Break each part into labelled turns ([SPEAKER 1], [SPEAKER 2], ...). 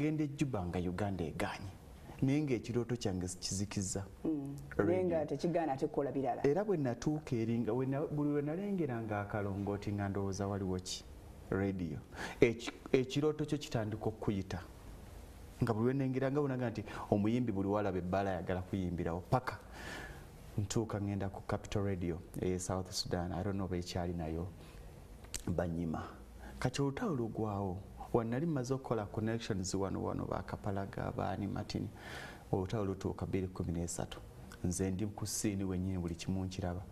[SPEAKER 1] ngende Juba nga Uganda eganye naye ng'ekirooto kyange kizikiza
[SPEAKER 2] renga tekigaana tekola birala
[SPEAKER 1] era bwe natuuka eringa buli we nalengeranga akalongooti nga ndowooza waliwo ki radio ekirooto kyo kitandika okuyita nga buli we nengeranga bonaga nti omuyimbi buli walaba ebbala ayagala kuyimbirawo paka ntuuka ngenda ku Capital Radio South Sudan. I don't know bekyali nayo banyima kati olutalo lugwawo wanali maze okukola connections wano bakapalaga abaani Martin olutalo lutuuka 2013 nze ndi ku siini wennyini buli kimu nkiraba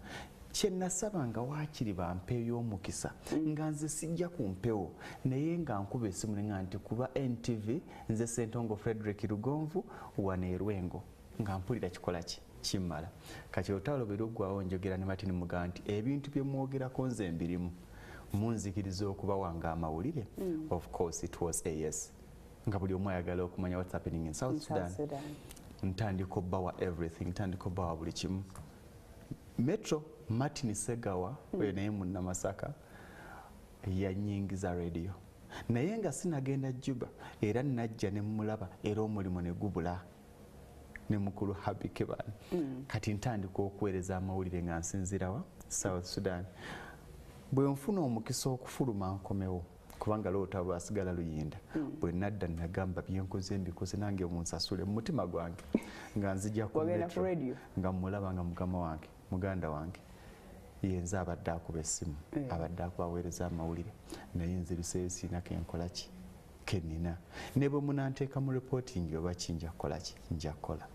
[SPEAKER 1] kye nasaba nga waakiri bampeeyo omukisa nga nze sijja ku mpewo naye nga nkuba essimu nga nti kuba NTV nze Ssentongo Frederick Lugonvu waneerwengo nga mpulira kikola ki kimmala kati olutalo bwe luggwawo njogera ne Martin muga nti ebintu bye mwogerako nze mbirimu munzikiriza okuba wanga amawulire of course it was a yes nga buli omu ayagala okumanya what's happening in South Sudan ntandika obbawa everything ntandika obbawa buli kimu Metro Martin Segawa oyo naye munnamasaka yanyingiza radio naye nga sinagenda Juba era najja ne mulaba era omulimu ne gubula ne mukulu Happy Kebani kati ntandika okuweereza amawulire nga nsinzirawa South Sudan bwe nfuna omukisa okufuluma nkomewo kubanga loota lwasigala luyinda bwe nadda nagamba byenkoze mbikoze nange munsasule mu mutima gwange nga nzija ku Metro nga mulaba nga mugama wange muganda wange yenza abadde akuba essimu abadde akubaweereza amawulire naye nziruseeyo siina kenkola ki kenina ne bwe munanteeka mu reporting oba kinja kukola ki nja kukola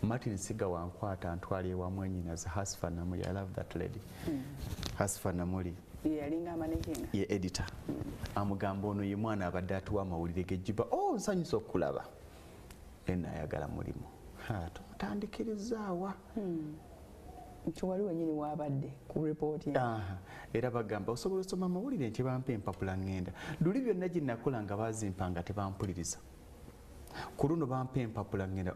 [SPEAKER 1] Martin Siga wankwata ntwali ewamu ennyinaze Hasfa Namuli. I love that lady. Hasfa Namuli
[SPEAKER 2] yalinga managing
[SPEAKER 1] ye editor amugamba ono ye mwana abadde atuwa amawulire g'Ejjuba nsanyusa okulaba ayagala mulimu tumutandikirizzaawa
[SPEAKER 2] nti wali wennyini wabadde ku reporting
[SPEAKER 1] era bagamba osobola osoma amawulire nti bampa empapula ngenda luli byonna gye nakola nga bazimpanga tebampuliriza ku luno bampa empapula ngenda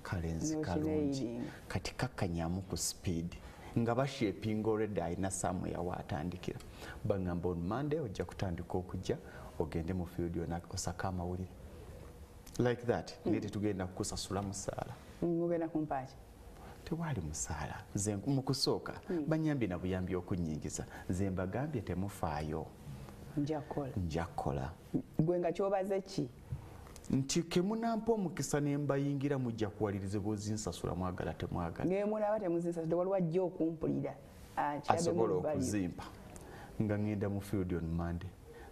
[SPEAKER 1] kalenzi kalungi kati kakkanyamu ku speed nga bashepinga already ayina somewhere watandikira bagamba on Monday ojja kutandika okujja ogende mu field yona osaka amawulire like that nete tugenda kukusasula musaala
[SPEAKER 2] mugenda kumpaki
[SPEAKER 1] tewali musaala nze mu kusooka banyambye na buyambi okunyingiza nze mbagambye temufaayo nja kukola
[SPEAKER 2] gwe nga kyobaze ki
[SPEAKER 1] nti kemunampa omukisa ne mbayingira mujja kuwaliriza bozinsasula mwagala temwagala
[SPEAKER 2] naye mulaba temuzinsasula waliwo ajja okumpulira
[SPEAKER 1] asobola okuzimpa nga ngenda mu field on Monday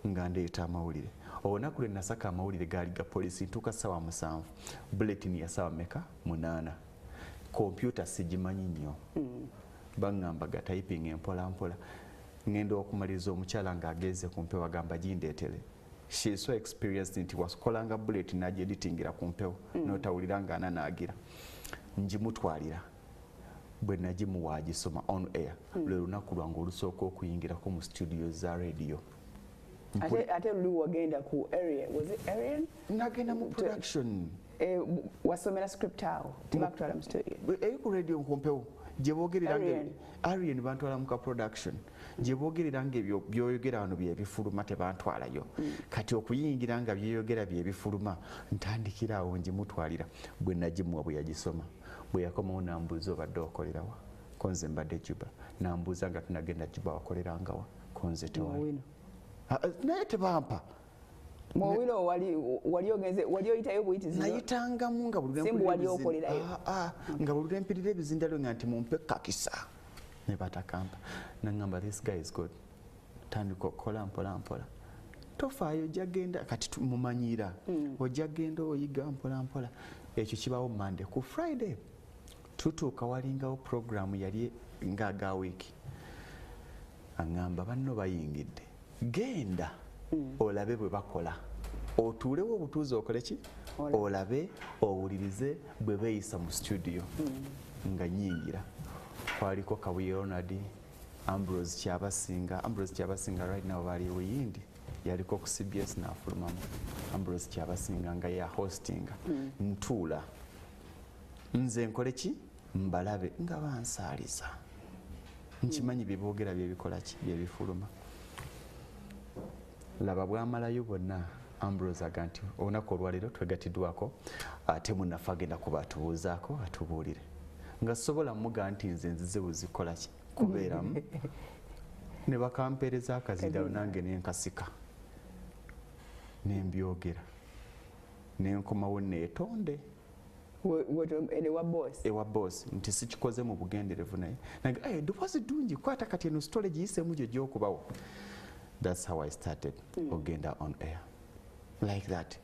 [SPEAKER 1] nga ndeeta amawulire olunaku lwe nasaka amawulire gaali ga polisi ntuuka ssaawa 7 bulletin ya ssaawa meka 8 kompyuta sigimanyi nnyo baŋŋamba ga typing empola mpola ngenda okumaliriza omukyala ng'ageze ku mpewo agamba gindeetere she is so experienced nti waskolanga bullet naje editingira ku mpewo notawulira nga ananaagira njimutwalira bwe nagimuwa agisoma on air lwe lunaku lwange olusooka okuyingirako mu studio za radio
[SPEAKER 2] ate luli wagenda ku area was it Arian
[SPEAKER 1] nagenda mu production
[SPEAKER 2] wasomera script awo tebakutwala mu studio
[SPEAKER 1] ku radio nkompewo gye boogerera Arian bantwala mu ka production gye boogerera ng'ebyo byoyogera wano byebifuluma tebantwalayo kati okuyingira nga byeyogera byebifuluma ntandikira awo njimutwalira bwe nagimuwa bwe yagisoma bwe yakomawo nambuuza obadde okolerawa konze mbadde Juba nambuuza nga tunagenda Juba wakolerangawa konze tewali naye tebampa
[SPEAKER 2] Mwawilo wali ogenze wali oyitayo buyitizi
[SPEAKER 1] nayitangamu nga buli lempirira ebizindalo nga nti mumpe kakisa ne batakampa nangamba this guy is good tandika okukola mpola mpola tofaayo ojja genda kati mumanyira ojja genda oyiga mpola mpola ekyo kibaawo Monday ku Friday tutuuka walingawo programu yali ngaaga wiiki aŋŋamba banno bayingidde genda olabe bwe bakola otuulewo obutuuzi okole ki olabe owulirize bwe beeyisa mu studio nga nyingira kwaliko Kabuye Ronald Ambrose Kyabasinga right now bali Buyindi yaliko ku CBS n'afulumamu Ambrose Kyabasinga nga ya hostinga ntuula nze nkole ki mbalabe nga bansaaliza nkimanyi byeboogera byebikola ki byebifuluma laba bwamalayo bonna Ambrose aga nti olunaku olwaleero twegatiddwako ate munafe agenda kuba atubuuzaako atubuulire nga sobola muga nti nze nzize buzikola ki kubeeramu ne bakampeereza akazindawo nange nenkasika nembyogera nenkomawo neetonde ewa boss nti sikikoze mu bugenderevu naye nange eddoboozi ddungi kwata kati eno sitole giyisemu gyo gy'okubawo. That's how I started ogenda on air like that.